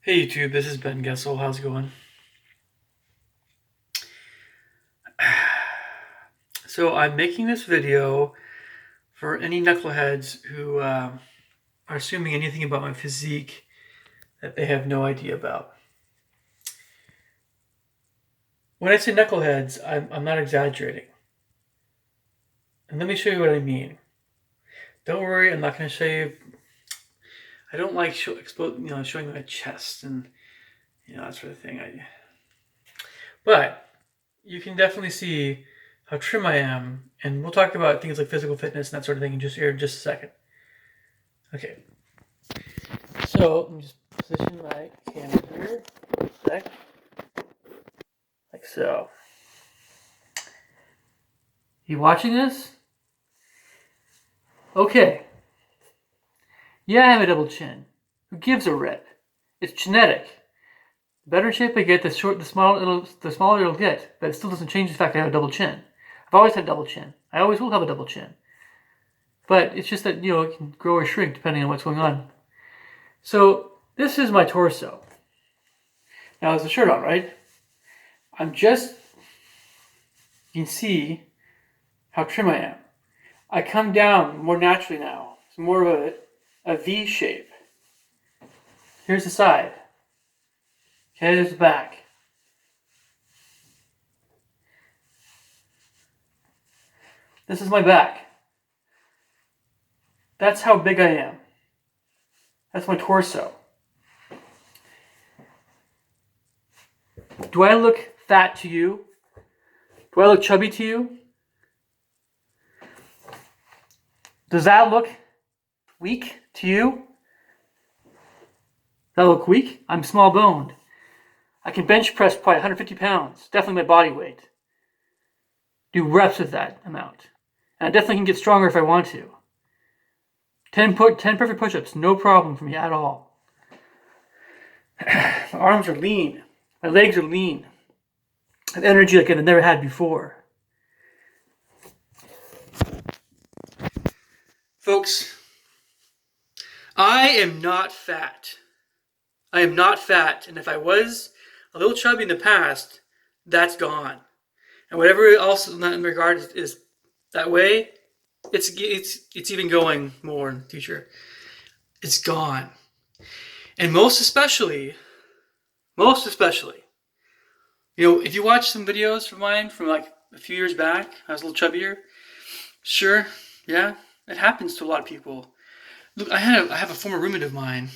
Hey YouTube, this is Ben Gessel. How's it going? So I'm making this video for any knuckleheads who are assuming anything about my physique that they have no idea about. When I say knuckleheads, I'm not exaggerating. And let me show you what I mean. Don't worry, I'm not going to show you. I don't like showing my chest and that sort of thing. But you can definitely see how trim I am, and we'll talk about things like physical fitness and that sort of thing in just a second. Okay, so let me just position my camera here, like so. You watching this? Okay. Yeah, I have a double chin. Who gives a rip? It's genetic. The better shape I get, the smaller it'll get. But it still doesn't change the fact I have a double chin. I've always had a double chin. I always will have a double chin. But it's just that it can grow or shrink depending on what's going on. So this is my torso. Now there's a shirt on, right? You can see how trim I am. I come down more naturally now. It's more of a V shape. Here's the side. Okay, there's the back. This is my back. That's how big I am. That's my torso. Do I look fat to you? Do I look chubby to you? Does that look weak to you? Does that look weak? I'm small boned. I can bench press probably 150 pounds. Definitely my body weight. Do reps with that amount. And I definitely can get stronger if I want to. 10 perfect push-ups, no problem for me at all. My arms are lean. My legs are lean. I have energy like I've never had before. Folks, I am not fat. I am not fat, and if I was a little chubby in the past, that's gone. And whatever else in that regard is that way, it's even going more in the future. It's gone. And most especially, if you watch some videos of mine from like a few years back, I was a little chubbier. Sure, yeah, it happens to a lot of people. Look, I have a former roommate of mine,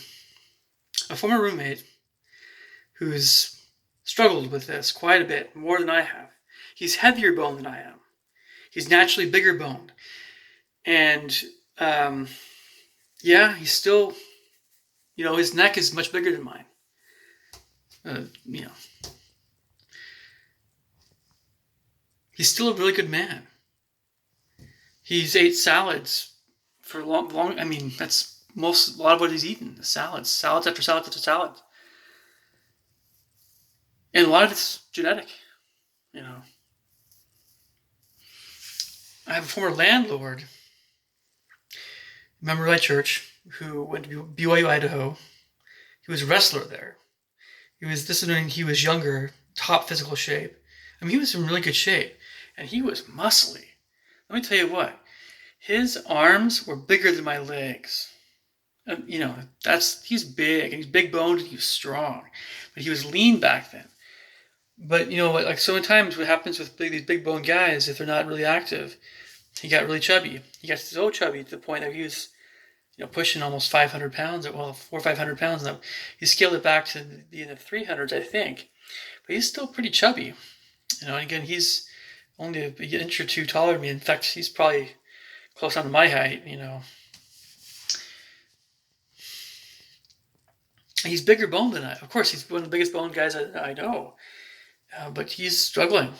who's struggled with this quite a bit, more than I have. He's heavier boned than I am. He's naturally bigger boned. And yeah, he's still, his neck is much bigger than mine. He's still a really good man. He's ate salads for long. I mean, that's a lot of what he's eaten. Salads after salads after salads. And a lot of it's genetic, I have a former landlord, member of my church, who went to BYU, Idaho. He was a wrestler there. This is when he was younger, top physical shape. I mean, he was in really good shape, and he was muscly. Let me tell you what, his arms were bigger than my legs. He's big, and he's big boned, and he was strong, but he was lean back then. But like so many times, what happens with these big boned guys, if they're not really active, he got really chubby. He got so chubby to the point that he was, pushing almost 500 pounds, well, 400 or 500 pounds now. He scaled it back to the 300s, I think. But he's still pretty chubby. And again, he's only an inch or two taller than me. In fact, he's probably close on to my height, He's bigger boned than I. Of course, he's one of the biggest boned guys I know. But he's struggling.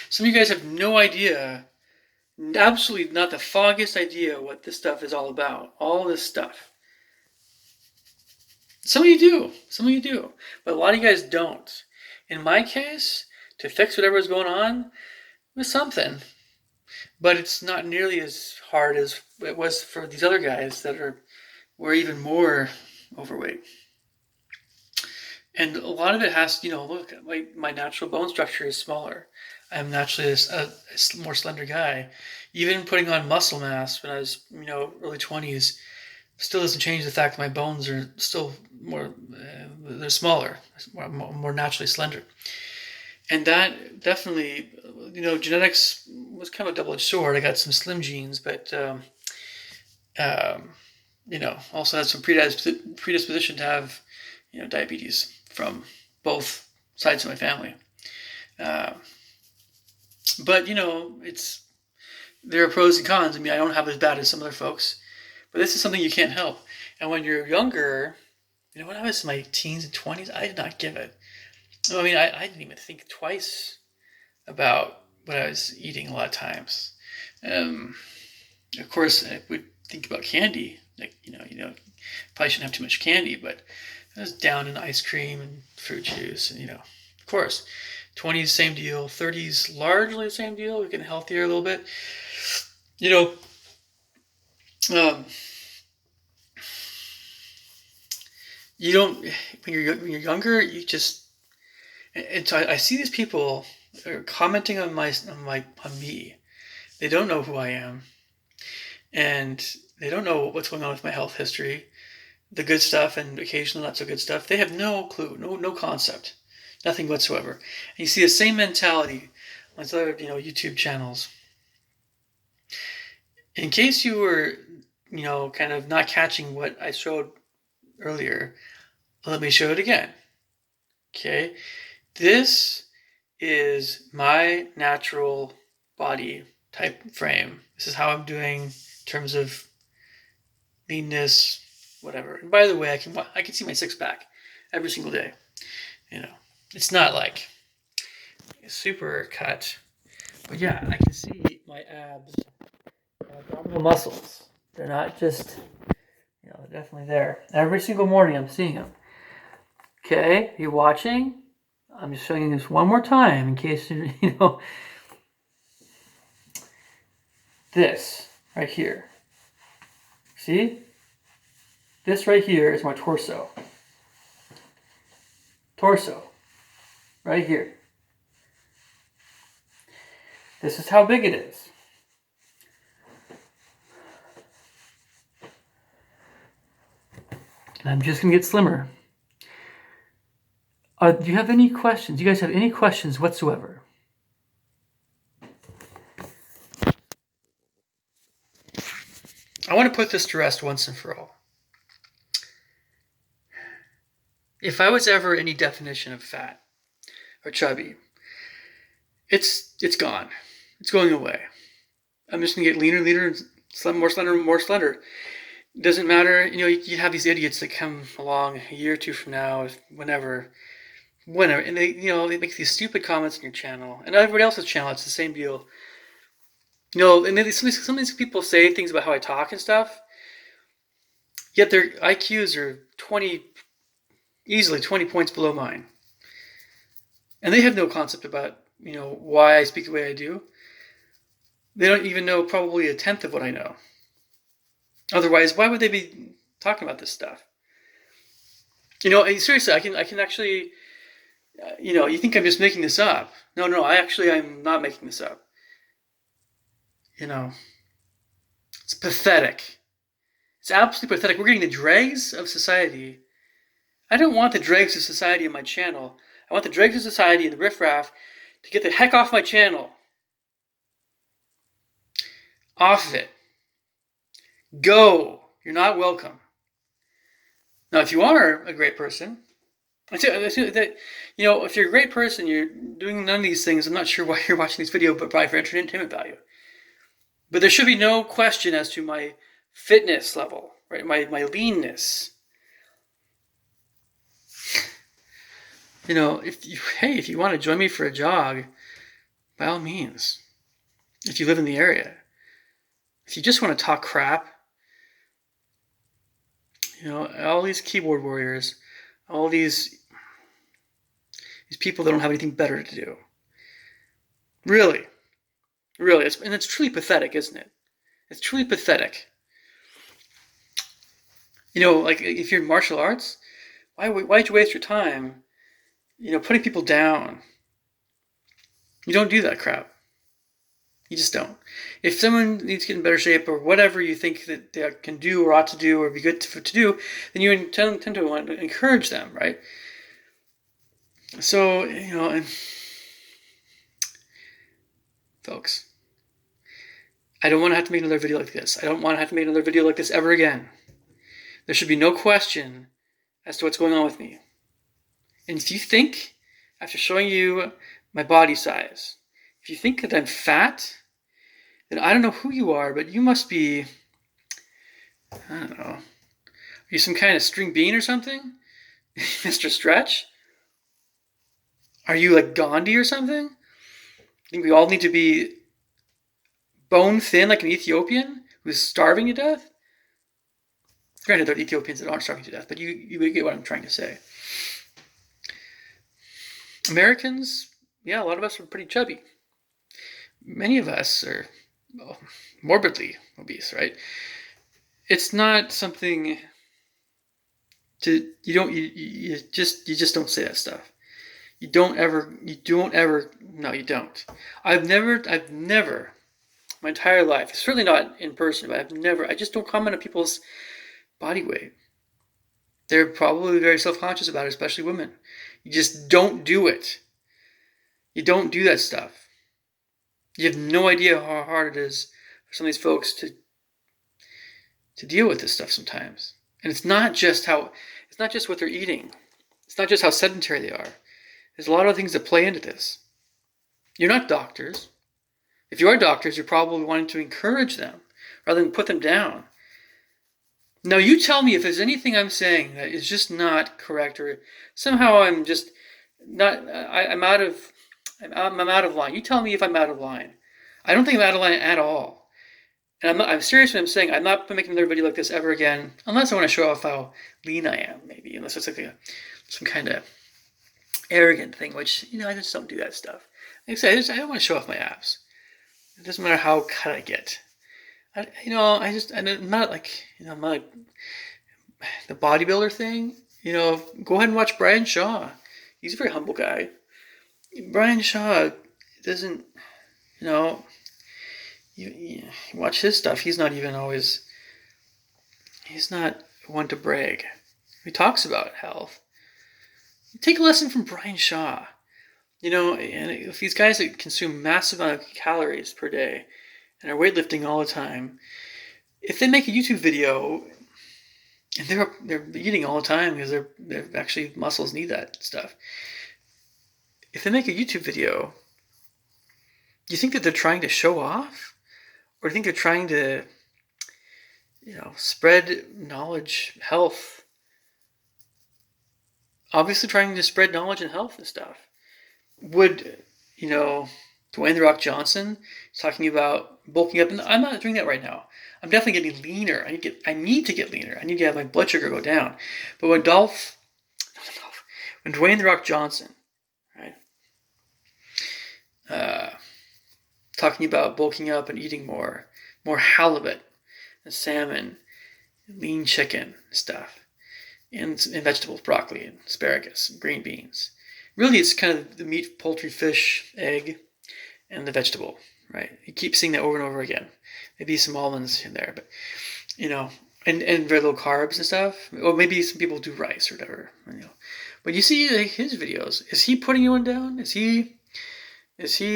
Some of you guys have no idea, absolutely not the foggiest idea what this stuff is all about. All this stuff. Some of you do, but a lot of you guys don't. In my case, to fix whatever is going on was something, but it's not nearly as hard as it was for these other guys were even more overweight. And a lot of it has, look, my natural bone structure is smaller. I'm naturally a more slender guy. Even putting on muscle mass when I was, early 20s, still doesn't change the fact that my bones are still they're smaller, more naturally slender. And that definitely, genetics was kind of a double-edged sword. I got some slim genes, but, um, also had some predisposition to have, diabetes from both sides of my family. Uh, but, there are pros and cons. I mean, I don't have as bad as some other folks, but this is something you can't help. And when you're younger, when I was in my teens and 20s, I did not give it. I mean, I didn't even think twice about what I was eating a lot of times. Of course, I would think about candy. Like, probably shouldn't have too much candy, but I was down in ice cream and fruit juice. And, of course, 20s, same deal. 30s, largely the same deal. We're getting healthier a little bit. Um, you don't, when you're younger, you just, and so I see these people are commenting on me. They don't know who I am, and they don't know what's going on with my health history, the good stuff and occasionally not so good stuff. They have no clue, no concept, nothing whatsoever. And you see the same mentality on other YouTube channels. In case you were kind of not catching what I showed earlier, let me show it again. Okay, this is my natural body type frame. This is how I'm doing in terms of leanness, whatever. And by the way, I can see my six pack every single day. It's not like a super cut, but yeah, I can see my abs, abdominal muscles. They're not just, they're definitely there. Every single morning, I'm seeing them. Okay, you watching? I'm just showing you this one more time in case this right here. See? This right here is my torso. Torso. Right here. This is how big it is. And I'm just going to get slimmer. Do you have any questions? Do you guys have any questions whatsoever? I want to put this to rest once and for all. If I was ever any definition of fat or chubby, it's gone. It's going away. I'm just going to get leaner, more slender. It doesn't matter. You have these idiots that come along a year or two from now, whenever, and they make these stupid comments on your channel and everybody else's channel. It's the same deal. And then some of these people say things about how I talk and stuff, yet their IQs are easily 20 points below mine. And they have no concept about, why I speak the way I do. They don't even know probably a tenth of what I know. Otherwise, why would they be talking about this stuff? Seriously, I can actually, you think I'm just making this up. No, I'm not making this up. It's pathetic. It's absolutely pathetic. We're getting the dregs of society. I don't want the dregs of society on my channel. I want the dregs of society and the riffraff to get the heck off my channel. Off of it. Go. You're not welcome. Now, if you are a great person, if you're a great person, you're doing none of these things, I'm not sure why you're watching this video, but probably for entertainment value. But there should be no question as to my fitness level, right? My leanness. If you want to join me for a jog, by all means. If you live in the area. If you just want to talk crap, all these keyboard warriors, all these people that don't have anything better to do. Really. It's truly pathetic, isn't it? It's truly pathetic. Like if you're in martial arts, why'd you waste your time putting people down. You don't do that crap. You just don't. If someone needs to get in better shape or whatever you think that they can do or ought to do or be good to do, then you tend to want to encourage them, right? So, and folks, I don't want to have to make another video like this. I don't want to have to make another video like this ever again. There should be no question as to what's going on with me. And if you think, after showing you my body size, if you think that I'm fat, then I don't know who you are, but you must be, I don't know, are you some kind of string bean or something? Mr. Stretch? Are you like Gandhi or something? I think we all need to be bone thin like an Ethiopian who's starving to death? Granted, there are Ethiopians that aren't starving to death, but you get what I'm trying to say. Americans, yeah, a lot of us are pretty chubby. Many of us are morbidly obese, right? It's not something you just don't say that stuff. You don't ever, no, you don't. I've never, my entire life, certainly not in person, but I just don't comment on people's body weight. They're probably very self-conscious about it, especially women. You just don't do it. You don't do that stuff. You have no idea how hard it is for some of these folks to deal with this stuff sometimes. And it's not just what they're eating. It's not just how sedentary they are. There's a lot of things that play into this. You're not doctors. If you are doctors, you're probably wanting to encourage them rather than put them down. Now you tell me if there's anything I'm saying that is just not correct, or somehow I'm just not. I'm out of line. You tell me if I'm out of line. I don't think I'm out of line at all. And I'm serious when I'm saying I'm not making another video like this ever again, unless I want to show off how lean I am, maybe. Unless it's like some kind of arrogant thing, which I just don't do that stuff. Like I said, I don't want to show off my abs. It doesn't matter how cut I get. I'm not like the bodybuilder thing. Go ahead and watch Brian Shaw. He's a very humble guy. Brian Shaw doesn't, you watch his stuff. He's not one to brag. He talks about health. Take a lesson from Brian Shaw. And if these guys that consume massive amount of calories per day and are weightlifting all the time, if they make a YouTube video and they're eating all the time because they're actually muscles need that stuff. If they make a YouTube video, do you think that they're trying to show off, or do you think they're trying to, spread knowledge, health? Obviously, trying to spread knowledge and health and stuff. Would Dwayne "The Rock" Johnson talking about bulking up? And I'm not doing that right now. I'm definitely getting leaner. I need to get leaner. I need to have my blood sugar go down. But when Dwayne "The Rock" Johnson, right, talking about bulking up and eating more halibut and salmon, and lean chicken stuff, and vegetables, broccoli and asparagus, and green beans. Really, it's kind of the meat, poultry, fish, egg, and the vegetable, right? You keep seeing that over and over again. Maybe some almonds in there, but and very low carbs and stuff. Or maybe some people do rice or whatever. But you see his videos. Is he putting anyone down? Is he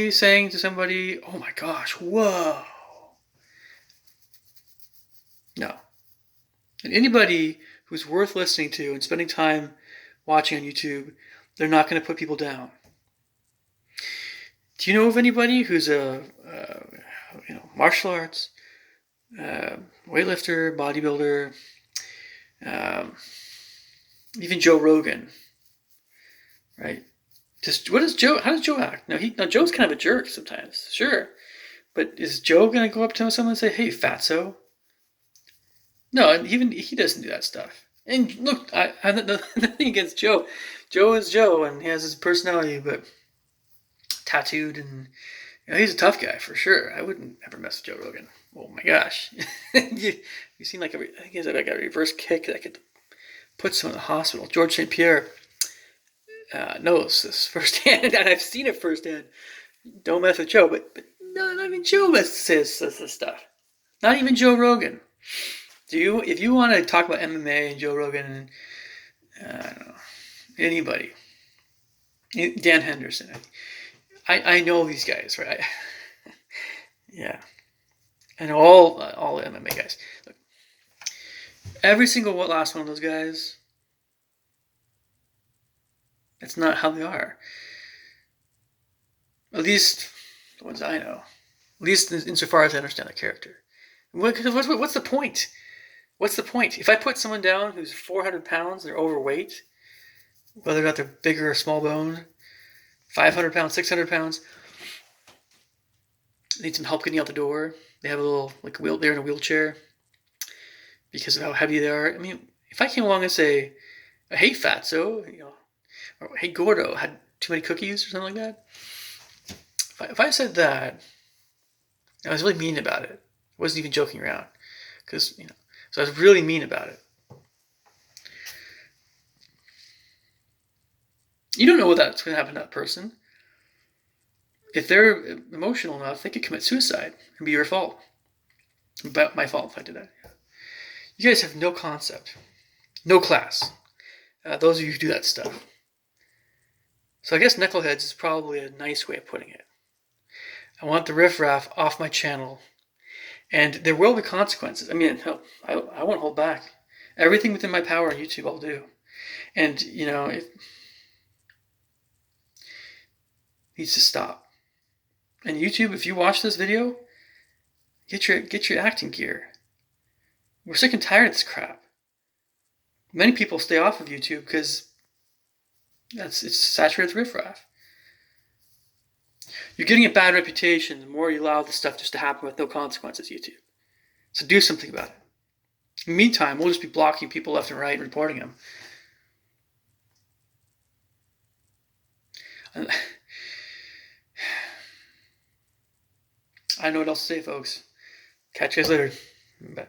saying to somebody, "Oh my gosh, whoa"? No. And anybody who's worth listening to and spending time watching on YouTube, they're not going to put people down. Do you know of anybody who's a martial arts, weightlifter, bodybuilder, even Joe Rogan, right? How does Joe act? Now Joe's kind of a jerk sometimes, sure, but is Joe gonna go up to someone and say, "Hey, fatso"? No, even he doesn't do that stuff. And look, I have nothing against Joe. Joe is Joe, and he has his personality, but tattooed, and he's a tough guy for sure. I wouldn't ever mess with Joe Rogan. Oh my gosh, you seem like I think he's like a reverse kick that could put someone in the hospital. George St. Pierre, knows this firsthand, and I've seen it firsthand. Don't mess with Joe, but not even Joe says this stuff. Not even Joe Rogan. If you want to talk about MMA and Joe Rogan and I don't know anybody, Dan Henderson, I know these guys, right? Yeah, I know all MMA guys. Look, every single last one of those guys, that's not how they are. At least the ones I know. At least insofar as I understand the character. What's the point? What's the point? If I put someone down who's 400 pounds, they're overweight, whether or not they're bigger or small boned, 500 pounds, 600 pounds, need some help getting out the door. They have a little, they're in a wheelchair because of how heavy they are. I mean, if I came along and say, hey, fatso, or hey, gordo, had too many cookies or something like that. If I said that, I was really mean about it. I wasn't even joking around. So I was really mean about it. You don't know that's going to happen to that person. If they're emotional enough, they could commit suicide and be your fault. About my fault if I did that. You guys have no concept, no class. Those of you who do that stuff. So I guess Knuckleheads is probably a nice way of putting it. I want the riffraff off my channel. And there will be consequences. I mean, I won't hold back. Everything within my power on YouTube I'll do. And, it needs to stop. And YouTube, if you watch this video, get your acting gear. We're sick and tired of this crap. Many people stay off of YouTube because it's saturated with riffraff. You're getting a bad reputation the more you allow this stuff just to happen with no consequences, YouTube. So do something about it. In the meantime, we'll just be blocking people left and right and reporting them. I know what else to say, folks. Catch you guys later. Bye.